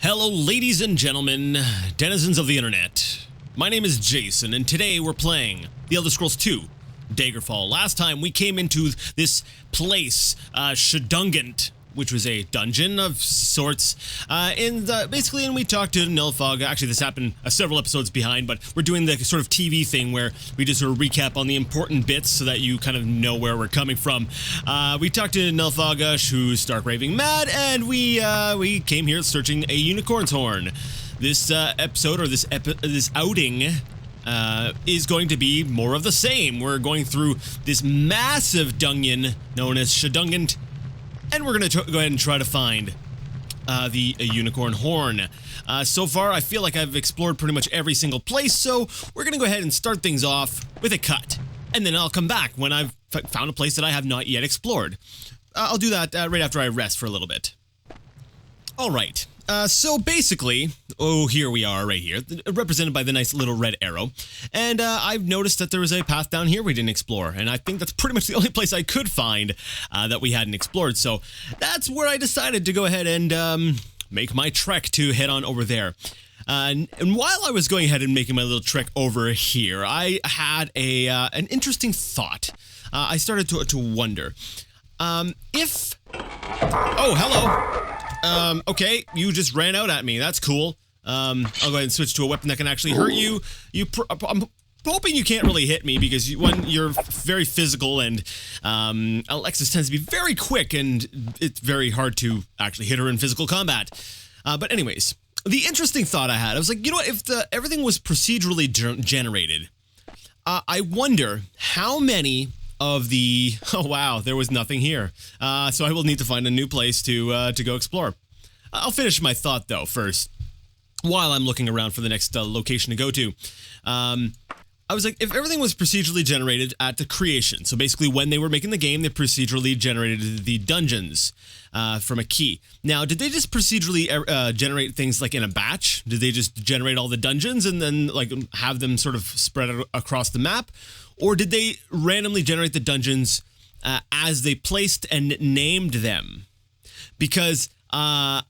Hello, ladies and gentlemen, denizens of the internet. My name is Jason, and today we're playing The Elder Scrolls 2, Daggerfall. Last time we came into this place, Shadungant, which was a dungeon of sorts, and we talked to Nilfog. Actually, this happened several episodes behind, but we're doing the sort of TV thing where we just sort of recap on the important bits so that you kind of know where we're coming from. We talked to Nilfog, who's stark raving mad, and we came here searching a unicorn's horn. This episode, or this outing, is going to be more of the same. We're going through this massive dungeon known as Shadungant, and we're going to go ahead and try to find the unicorn horn. So far, I feel like I've explored pretty much every single place, so we're going to go ahead and start things off with a cut. And then I'll come back when I've found a place that I have not yet explored. I'll do that right after I rest for a little bit. Alright, so basically, here we are right here, represented by the nice little red arrow, and I've noticed that there was a path down here we didn't explore, and I think that's pretty much the only place I could find that we hadn't explored, so that's where I decided to go ahead and make my trek to head on over there. And while I was going ahead and making my little trek over here, I had an interesting thought. I started to wonder, if... Oh, hello! Okay, you just ran out at me. That's cool. I'll go ahead and switch to a weapon that can actually hurt you. I'm hoping you can't really hit me because you're very physical, and Alexis tends to be very quick, and it's very hard to actually hit her in physical combat. But anyways, the interesting thought I had, I was like, you know what, if everything was procedurally generated, I wonder how many of the... Oh wow, there was nothing here. So I will need to find a new place to go explore. I'll finish my thought though first, while I'm looking around for the next location to go to. I was like, if everything was procedurally generated at the creation, so basically when they were making the game, they procedurally generated the dungeons from a key. Now, did they just procedurally generate things like in a batch? Did they just generate all the dungeons and then like have them sort of spread across the map? Or did they randomly generate the dungeons as they placed and named them? Because I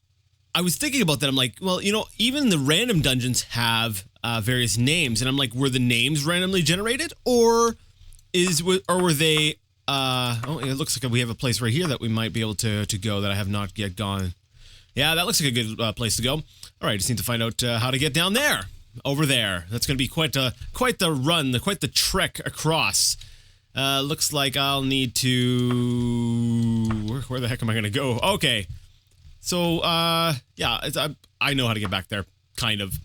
was thinking about that. I'm like, well, you know, even the random dungeons have various names, and I'm like, were the names randomly generated, or were they? Oh, it looks like we have a place right here that we might be able to go that I have not yet gone. Yeah, that looks like a good place to go. All right, just need to find out how to get down there. Over there. That's going to be quite the run, quite the trek across. Looks like I'll need to... Where the heck am I going to go? Okay. So, yeah, I know how to get back there, kind of.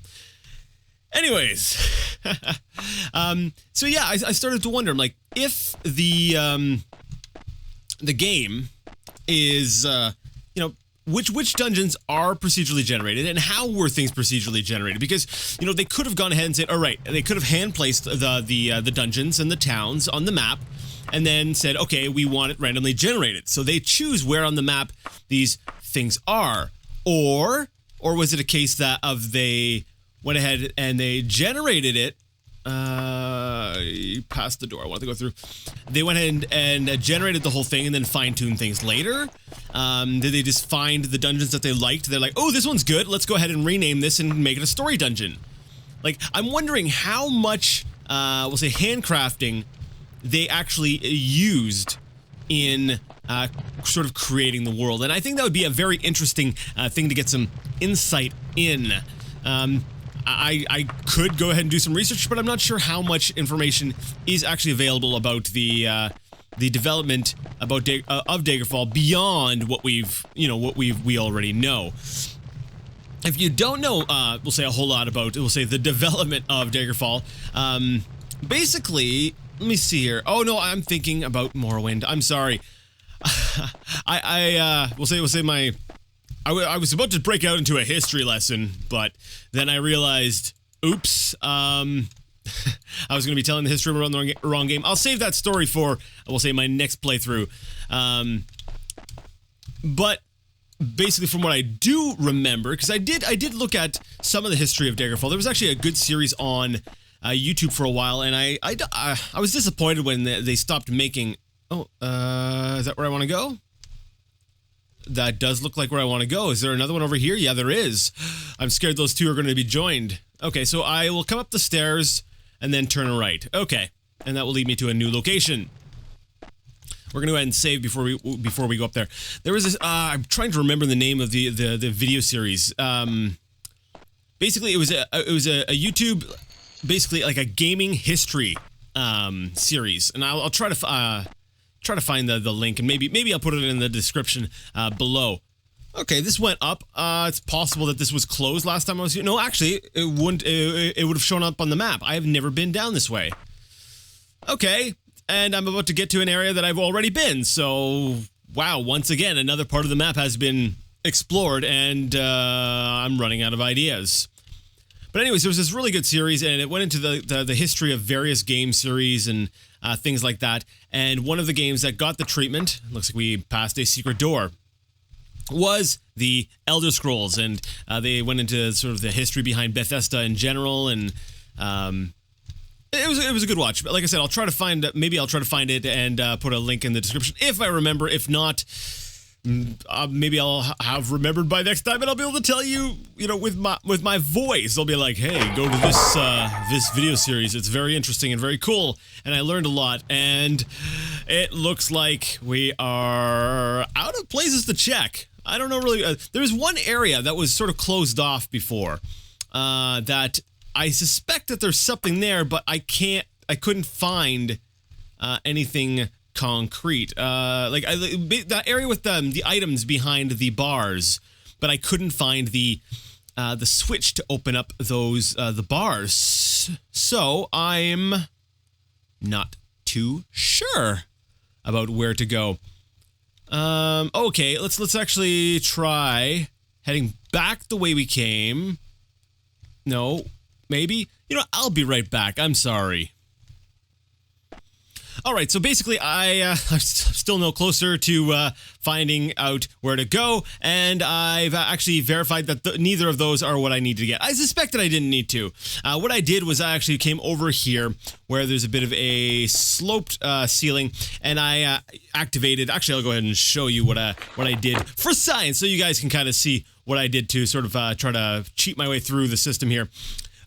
Anyways. So yeah, I started to wonder, I'm like, if the game is, you know, which dungeons are procedurally generated, and how were things procedurally generated? Because, you know, they could have gone ahead and said, all right, they could have hand-placed the dungeons and the towns on the map, and then said, okay, we want it randomly generated. So they choose where on the map these things are. Or was it a case that they went ahead and they generated it, past the door, I want to go through. They went ahead and generated the whole thing and then fine-tuned things later? Did they just find the dungeons that they liked? They're like, oh, this one's good, let's go ahead and rename this and make it a story dungeon. Like, I'm wondering how much, we'll say, handcrafting they actually used in sort of creating the world. And I think that would be a very interesting thing to get some insight in. I could go ahead and do some research, but I'm not sure how much information is actually available about the development of Daggerfall beyond what we already know. If you don't know, we'll say a whole lot about, we'll say, the development of Daggerfall. Basically, let me see here. Oh no, I'm thinking about Morrowind. I'm sorry. I was about to break out into a history lesson, but then I realized, oops, I was going to be telling the history around the wrong game. I'll save that story for, we'll say, my next playthrough. But basically, from what I do remember, because I did look at some of the history of Daggerfall. There was actually a good series on YouTube for a while, and I was disappointed when they stopped making... Oh, is that where I want to go? that does look like where I want to go. Is there another one over here? Yeah, there is. I'm scared those two are going to be joined. Okay, so I will come up the stairs and then turn right. Okay, and that will lead me to a new location. We're gonna go ahead and save before we go up there. There was this. I'm trying to remember the name of the video series. Basically, it was a YouTube, basically like a gaming history series, and I'll try to find the link, and maybe I'll put it in the description below. Okay, this went up. It's possible that this was closed last time I was here. No, actually, it wouldn't. It would have shown up on the map. I have never been down this way. Okay. And I'm about to get to an area that I've already been, so wow, once again, another part of the map has been explored, and I'm running out of ideas. But anyways, there was this really good series, and it went into the history of various game series and things like that, and one of the games that got the treatment, looks like we passed a secret door, was the Elder Scrolls, and they went into sort of the history behind Bethesda in general, and it was a good watch. But like I said, I'll try to find it and put a link in the description if I remember. If not, maybe I'll have remembered by next time, and I'll be able to tell you, with my voice. I'll be like, hey, go to this video series. It's very interesting and very cool, and I learned a lot. And it looks like we are out of places to check. I don't know really. There's one area that was sort of closed off before. That I suspect that there's something there, but I couldn't find anything concrete. That area with the items behind the bars, but I couldn't find the switch to open up those the bars. So I'm not too sure about where to go. Okay, let's actually try heading back the way we came. No. Maybe? I'll be right back. I'm sorry. Alright, so basically I'm still no closer to finding out where to go, and I've actually verified that neither of those are what I need to get. I suspected I didn't need to. What I did was I actually came over here where there's a bit of a sloped ceiling, and I activated... Actually, I'll go ahead and show you what I did for science, so you guys can kind of see what I did to sort of try to cheat my way through the system here.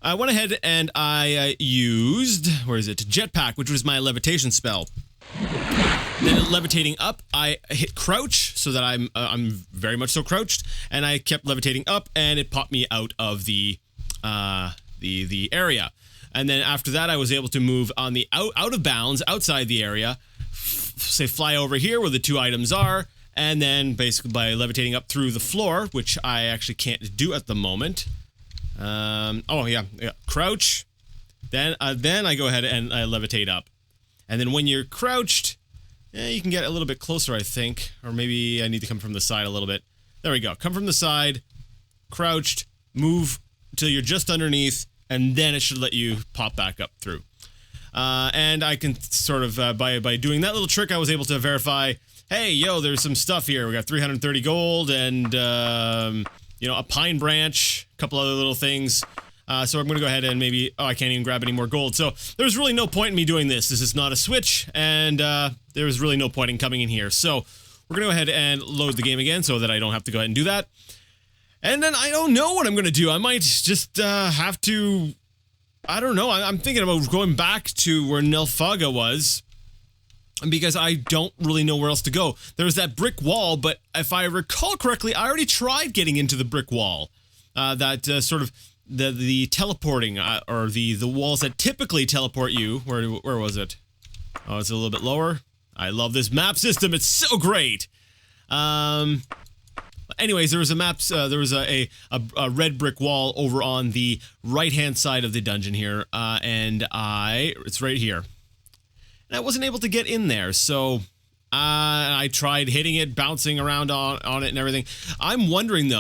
I went ahead and I used, jetpack, which was my levitation spell. Then levitating up, I hit crouch so that I'm very much so crouched, and I kept levitating up, and it popped me out of the area. And then after that, I was able to move on the out of bounds outside the area, say fly over here where the two items are, and then basically by levitating up through the floor, which I actually can't do at the moment. Crouch. Then I go ahead and I levitate up. And then when you're crouched, you can get a little bit closer, I think. Or maybe I need to come from the side a little bit. There we go. Come from the side, crouched, move till you're just underneath, and then it should let you pop back up through. And I can sort of, by doing that little trick, I was able to verify, hey, there's some stuff here. We got 330 gold and, a pine branch, a couple other little things. So I'm going to go ahead and maybe... Oh, I can't even grab any more gold. So there's really no point in me doing this. This is not a switch, and there's really no point in coming in here. So we're going to go ahead and load the game again so that I don't have to go ahead and do that. And then I don't know what I'm going to do. I might just have to... I don't know. I'm thinking about going back to where Nilfgaard was, because I don't really know where else to go. There's that brick wall, but if I recall correctly, I already tried getting into the brick wall. Sort of the teleporting, or the walls that typically teleport you. Where was it? Oh, it's a little bit lower. I love this map system. It's so great. Anyways, there was a red brick wall over on the right-hand side of the dungeon here, and it's right here. And I wasn't able to get in there, so I tried hitting it, bouncing around on it and everything. I'm wondering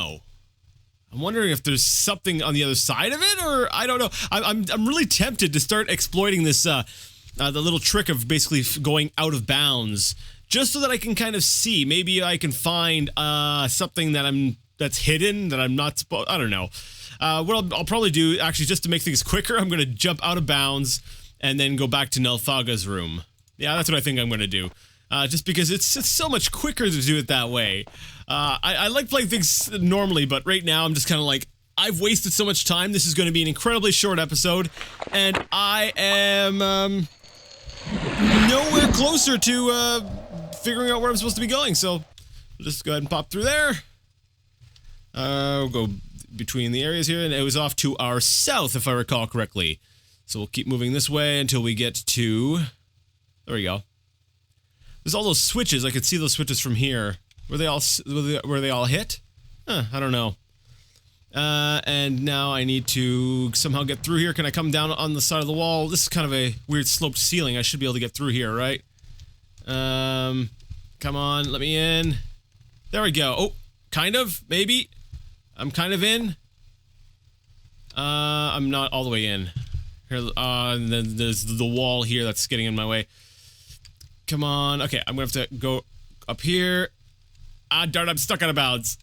if there's something on the other side of it, or I don't know. I'm really tempted to start exploiting this, the little trick of basically going out of bounds, just so that I can kind of see. Maybe I can find something that's hidden that I'm not supposed. I don't know. What I'll probably do, actually, just to make things quicker, I'm going to jump out of bounds and then go back to Nilfgaard's room. Yeah, that's what I think I'm going to do. just because it's so much quicker to do it that way. I like playing things normally, but right now I'm just kind of like, I've wasted so much time. This is going to be an incredibly short episode, and I am nowhere closer to figuring out where I'm supposed to be going. So we'll just go ahead and pop through there. We'll go between the areas here, and it was off to our south, if I recall correctly. So we'll keep moving this way until we get to... There we go. There's all those switches. I could see those switches from here. Were they all hit? Huh, I don't know. And now I need to somehow get through here. Can I come down on the side of the wall? This is kind of a weird sloped ceiling. I should be able to get through here, right? Come on, let me in. There we go. Oh, kind of, maybe. I'm kind of in. I'm not all the way in. Here, and then there's the wall here that's getting in my way. Come on. Okay, I'm gonna have to go up here. Ah, darn, I'm stuck out of bounds.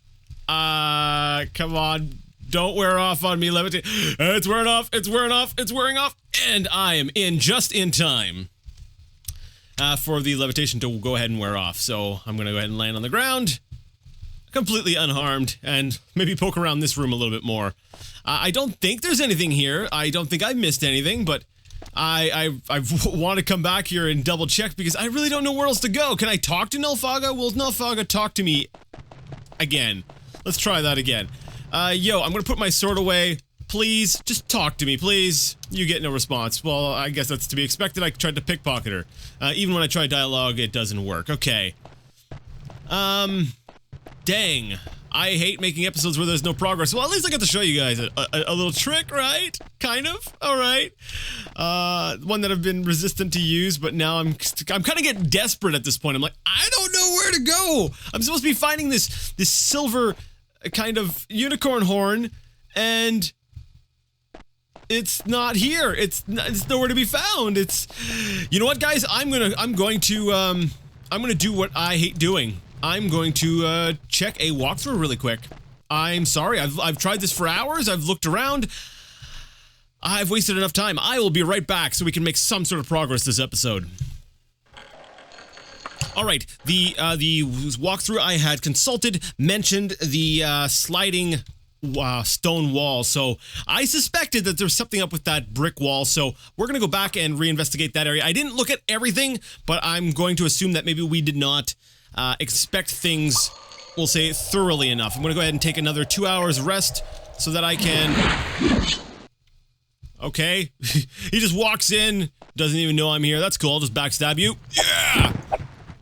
Come on. Don't wear off on me, levitate. It's wearing off. It's wearing off. It's wearing off. And I am in just in time for the levitation to go ahead and wear off. So I'm gonna go ahead and land on the ground, completely unharmed, and maybe poke around this room a little bit more. I don't think there's anything here. I don't think I missed anything, but I want to come back here and double check because I really don't know where else to go. Can I talk to Nulfaga? Will Nulfaga talk to me again? Let's try that again. Yo, I'm gonna put my sword away. Please, just talk to me, please. You get no response. Well, I guess that's to be expected. I tried to pickpocket her. Even when I try dialogue, it doesn't work. Okay. Dang. I hate making episodes where there's no progress. Well, at least I got to show you guys a little trick, right? Kind of. All right. One that I've been resistant to use, but now I'm kind of getting desperate at this point. I'm like, I don't know where to go. I'm supposed to be finding this silver kind of unicorn horn, and it's not here. It's nowhere to be found. It's, you know what, guys? I'm going to do what I hate doing. I'm going to check a walkthrough really quick. I'm sorry, I've tried this for hours. I've looked around. I've wasted enough time. I will be right back so we can make some sort of progress this episode. All right, the walkthrough I had consulted mentioned the sliding stone wall, so I suspected that there's something up with that brick wall, so we're gonna go back and reinvestigate that area. I didn't look at everything, but I'm going to assume that maybe we did not expect things, we'll say, thoroughly enough. I'm gonna go ahead and take another 2 hours rest so that I can... Okay, he just walks in, doesn't even know I'm here. That's cool, I'll just backstab you. Yeah!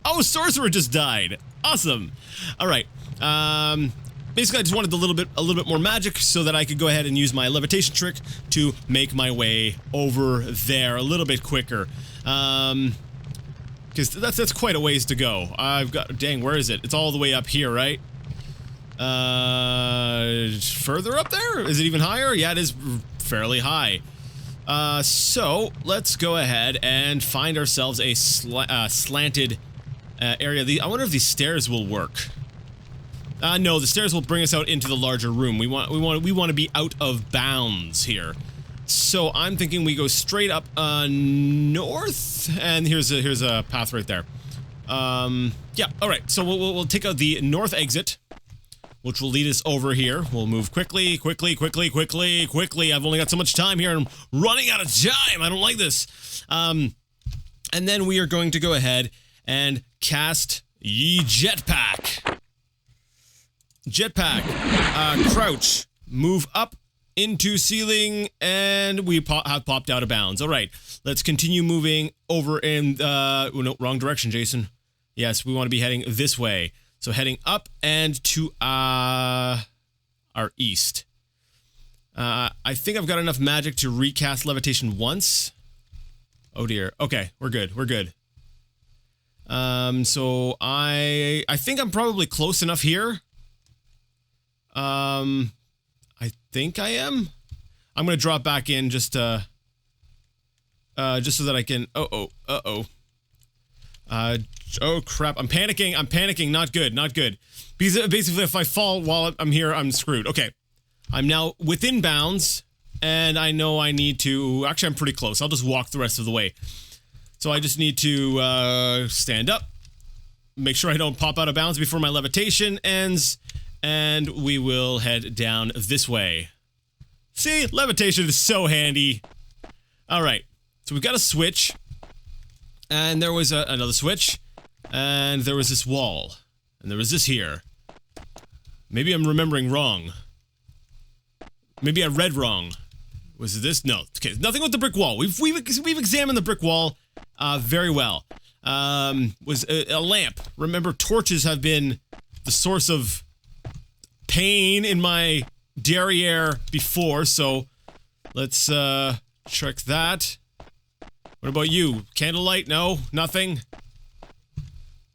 Oh, Sorcerer just died. Awesome. All right. Basically, I just wanted a little bit more magic so that I could go ahead and use my levitation trick to make my way over there a little bit quicker. Because that's quite a ways to go. I've got, dang, where is it? It's all the way up here, right? Further up there? Is it even higher? Yeah, it is fairly high. So let's go ahead and find ourselves a slanted area. I wonder if these stairs will work. No, the stairs will bring us out into the larger room. We want to be out of bounds here. So I'm thinking we go straight up north, and here's a path right there. Yeah. All right. So we'll take out the north exit, which will lead us over here. We'll move quickly. I've only got so much time here. I'm running out of time. I don't like this. And then we are going to go ahead and cast ye jetpack. Crouch, move up into ceiling, and we have popped out of bounds. All right, let's continue moving over in, no, wrong direction, Jason. Yes, we want to be heading this way. So heading up and to, our east. I think I've got enough magic to recast levitation once. Oh dear. Okay, we're good. So I think I'm probably close enough here. I think I am. I'm gonna drop back in just so that I can. Oh crap! I'm panicking. Not good. Because basically, if I fall while I'm here, I'm screwed. Okay, I'm now within bounds, and I know I need to. Actually, I'm pretty close. I'll just walk the rest of the way. So I just need to stand up, make sure I don't pop out of bounds before my levitation ends, and we will head down this way. See, levitation is so handy. All right, so we've got a switch, and there was another switch, and there was this wall, and there was this here. Maybe I'm remembering wrong. Maybe I read wrong. Was it this? No. Okay, nothing with the brick wall. We've examined the brick wall very well. Was a lamp. Remember, torches have been the source of pain in my derriere before, so let's check that. What about you? Candlelight? No? Nothing?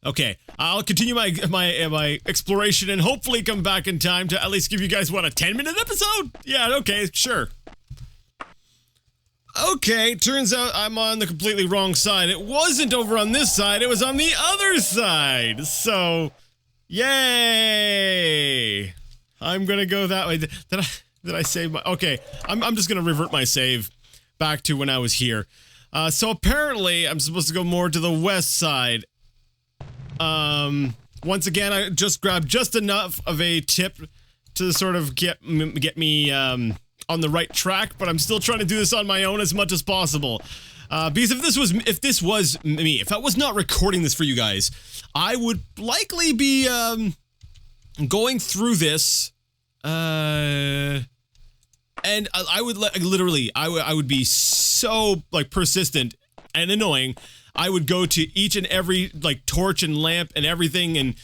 Okay, I'll continue my exploration and hopefully come back in time to at least give you guys, what, a 10-minute episode? Yeah, okay, sure. Okay, turns out I'm on the completely wrong side. It wasn't over on this side, it was on the other side. So, yay! I'm gonna go that way. Did I save my... Okay, I'm just gonna revert my save back to when I was here. So apparently, I'm supposed to go more to the west side. Once again, I just grabbed just enough of a tip to sort of get me, on the right track, but I'm still trying to do this on my own as much as possible. Because if this was me, if I was not recording this for you guys, I would likely be, going through this, and I would literally, I would be so, like, persistent and annoying. I would go to each and every, like, torch and lamp and everything and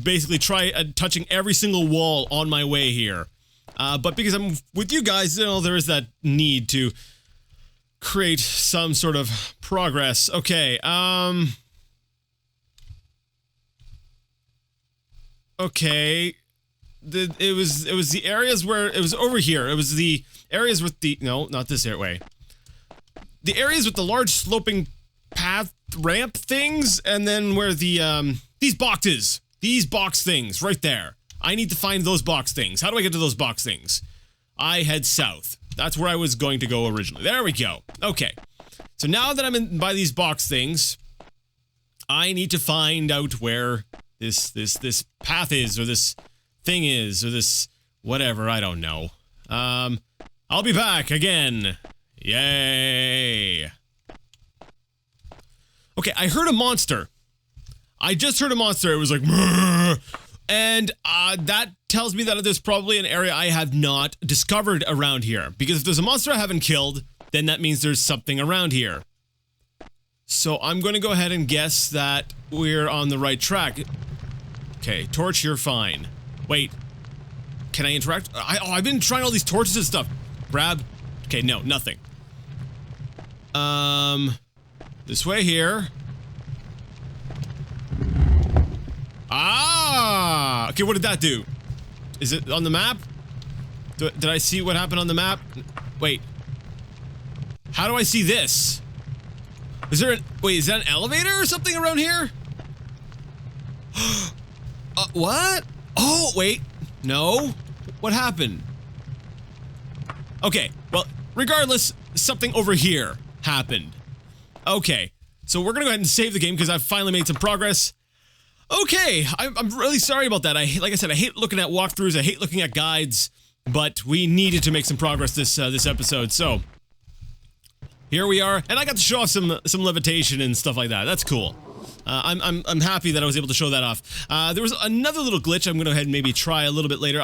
basically try touching every single wall on my way here. But because I'm with you guys, you know, there is that need to create some sort of progress. Okay, okay. It was the areas where, it was over here. It was the areas with the, no, not this way. The areas with the large sloping path ramp things, and then where the, these box things right there. I need to find those box things. How do I get to those box things? I head south. That's where I was going to go originally. There we go. Okay. So now that I'm by these box things, I need to find out where this path is, or this thing is, or this whatever, I don't know. I'll be back again. Yay. Okay, I heard a monster. I just heard a monster. It was like, "Mrrr." And that tells me that there's probably an area I have not discovered around here. Because if there's a monster I haven't killed, then that means there's something around here. So I'm going to go ahead and guess that we're on the right track. Okay, torch, you're fine. Wait, can I interact? I've been trying all these torches and stuff. Grab. Okay, no, nothing. This way here. Ah! Okay, what did that do? Is it on the map? Did I see what happened on the map? Wait. How do I see this? Is there wait, is that an elevator or something around here? What? Oh, wait. No. What happened? Okay, well, regardless, something over here happened. Okay, so we're gonna go ahead and save the game because I've finally made some progress. Okay, I'm really sorry about that. Like I said, I hate looking at walkthroughs, I hate looking at guides, but we needed to make some progress this episode, so here we are, and I got to show off some levitation and stuff like that. That's cool. I'm happy that I was able to show that off. There was another little glitch I'm gonna go ahead and maybe try a little bit later.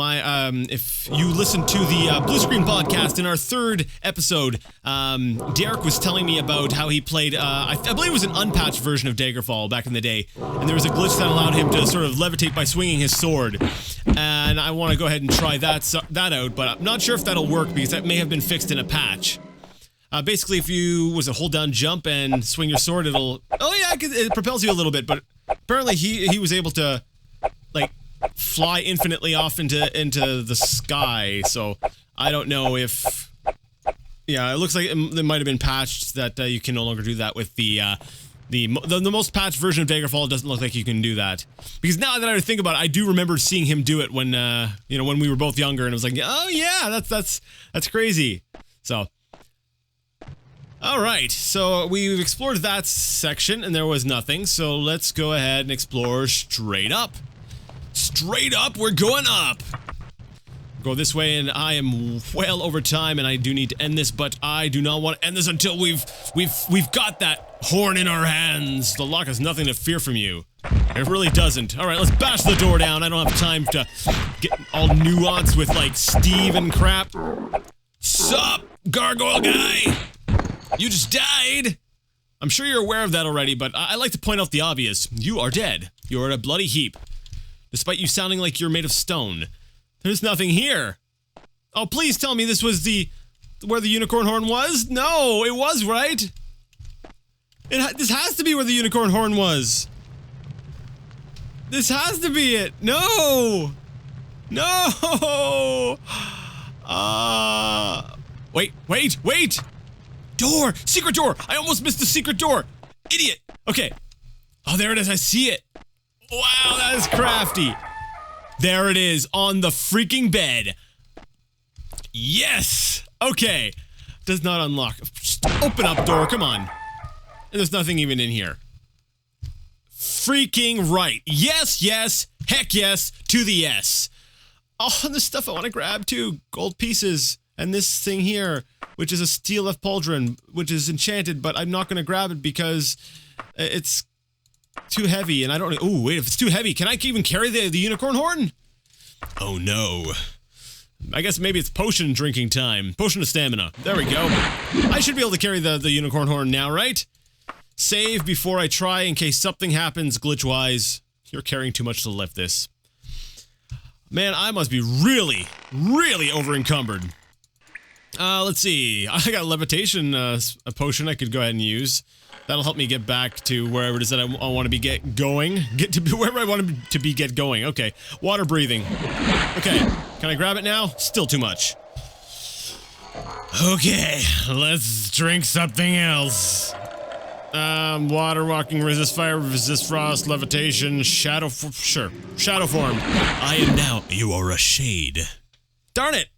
If you listen to the Blue Screen podcast in our third episode, Derek was telling me about how he played, I believe it was an unpatched version of Daggerfall back in the day, and there was a glitch that allowed him to sort of levitate by swinging his sword, and I want to go aahead and try that out, but I'm not sure if that'll work because that may have been fixed in a patch. Basically, if you hold down jump and swing your sword, it'll, oh yeah, it propels you a little bit, but apparently he was able to, like, fly infinitely off into the sky, so I don't know if, yeah, it looks like it might have been patched that you can no longer do that with the most patched version of Daggerfall. It doesn't look like you can do that, because now that I think about it, I do remember seeing him do it when you know, when we were both younger, and it was like, oh yeah, that's crazy. So Alright, so we've explored that section and there was nothing, so let's go ahead and explore straight up. Straight up, we're going up! Go this way, and I am well over time, and I do need to end this, but I do not want to end this until we've got that horn in our hands. The lock has nothing to fear from you. It really doesn't. Alright, let's bash the door down. I don't have time to get all nuanced with, like, Steve and crap. Sup, gargoyle guy? You just died! I'm sure you're aware of that already, but I like to point out the obvious. You are dead. You are in a bloody heap. Despite you sounding like you're made of stone. There's nothing here. Oh, please tell me this was where the unicorn horn was? No, it was, right? This has to be where the unicorn horn was. This has to be it. No! No! Wait! Door! Secret door! I almost missed the secret door! Idiot! Okay. Oh, there it is. I see it. Wow, that is crafty. There it is, on the freaking bed. Yes! Okay. Does not unlock. Just open up door, come on. And there's nothing even in here. Freaking right. Yes, yes, heck yes, to the yes. Oh, and the stuff I want to grab too. Gold pieces. And this thing here, which is a steel left pauldron, which is enchanted, but I'm not going to grab it because it's too heavy, and I don't. Oh wait, if it's too heavy, can I even carry the unicorn horn? Oh no. I guess maybe it's potion drinking time. Potion of stamina. There we go. I should be able to carry the unicorn horn now, right? Save before I try in case something happens glitch-wise. You're carrying too much to lift this. Man, I must be really, really over-encumbered. Let's see. I got a levitation a potion I could go ahead and use. That'll help me get back to wherever it is that I want to be going. Get to wherever I want to be going. Okay. Water breathing. Okay. Can I grab it now? Still too much. Okay. Let's drink something else. Water walking, resist fire, resist frost, levitation, shadow form. I am now. You are a shade. Darn it.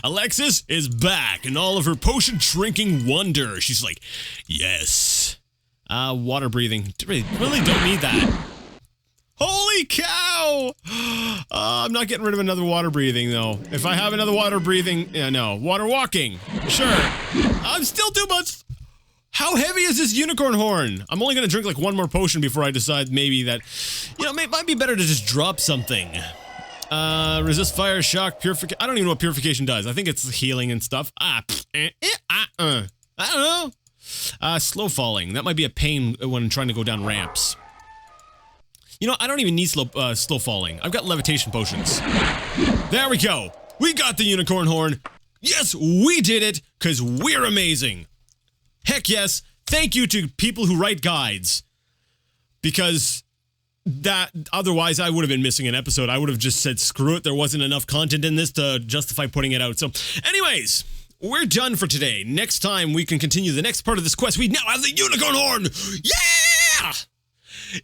Alexis is back in all of her potion drinking wonder. She's like, yes. Water breathing. Really don't need that. Holy cow! I'm not getting rid of another water breathing though. If I have another water breathing, yeah, no. Water walking. Sure. I'm still too much. How heavy is this unicorn horn? I'm only gonna drink like one more potion before I decide maybe that, you know, it might be better to just drop something. Resist fire, shock, purification. I don't even know what purification does. I think it's healing and stuff. I don't know. Slow falling. That might be a pain when trying to go down ramps. You know, I don't even need slow falling. I've got levitation potions. There we go. We got the unicorn horn. Yes, we did it, because we're amazing. Heck yes. Thank you to people who write guides. Because that otherwise I would have been missing an episode. I would have just said screw it, there wasn't enough content in this to justify putting it out. So anyways, we're done for today. Next time we can continue the next part of this quest. We now have the unicorn horn. Yeah!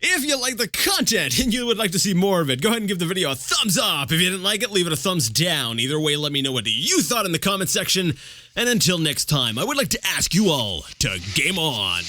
If you like the content and you would like to see more of it, go ahead and give the video a thumbs up. If you didn't like it, leave it a thumbs down. Either way, let me know what you thought in the comment section. And until next time, I would like to ask you all to game on.